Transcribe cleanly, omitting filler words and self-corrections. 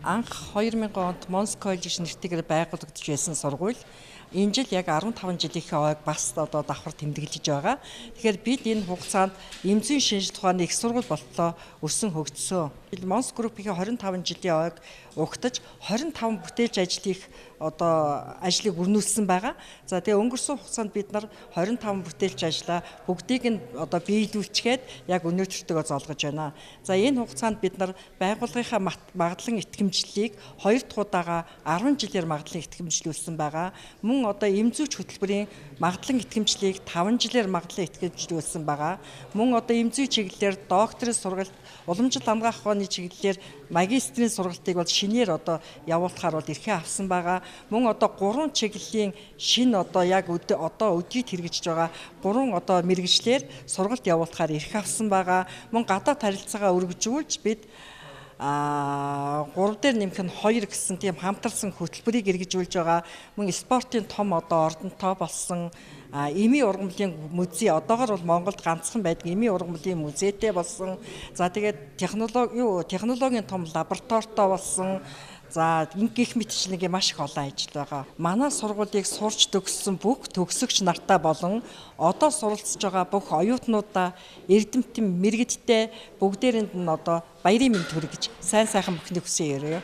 Анх 2000 онд Монс коллеж нэртэйгээр байгуулагдаж байсан сургууль энэ жил яг 15 жилийнхээ ойг бас одоо давхар тэмдэглэж байгаа. Тэгэхээр бид энэ хугацаанд эмзэн шинжилгээ ухааны их сургууль болтлоо өрсөн хөгжсөн. Монс группийн 25 жилийн ойг угтаж 25 бүтээлч ажлыг ажлыг өрнүүлсэн байгаа. За тэгээ өнгөрсөн хугацаанд бид нар 25 бүтээлч ажлаа бүгдийг нь биелүүлчихэд яг өнөөдөртөө золгож байна. За энэ хугацаанд бид нар байгууллагынхаа магадлан итгэмжлэлийг 2 дахь удаага 10 жилээр магадлан итгэмжлүүлсэн байгаа. Мөн эмзүүч хөтөлбөрийн магадлан итгэмжлэлийг 5 жилээр магадлан итгэмжлүүлсэн байгаа. Мөн эмзүү чиглэлээр докторийн сургалт, уламжлалт хамгаах ухааны чиглэлээр магистрийн сургалтыг бол шинээр явуулахаар бол эрхээ авсан байгаа. Мөн 3 чиглэлийн шинэ яг өдийд хэрэгжиж байгаа 3 мэргэжлэр сургалт явуулахаар эрх авсан байгаа. Мөн гадаад харилцаагаа өргөжүүлж бид 3 дээр нэмэх нь 2 гэсэн тийм хамтарсан хөтөлбөрийг эргэжүүлж байгаа. Мөн спортын том ордонтой болсон эмийн ургамлын музей одоогоор бол Монголд ганцхан байдаг эмийн ургамлын музейтэй болсон. За тэгээд технологийн том лабораторитой болсон. За гих мэтчлэнгийн маш их олон ажил байгаа. Манай сургуулийг сурч төгссөн бүх төгсөгч нартай болон одоо суралцж байгаа бүх оюутнуудаа эрдэмтэн мэрэгдтэй бүгдээрэнд нь баярын мэнд хүргэж сайн сайхан бүхнийг хүсэн ёроо.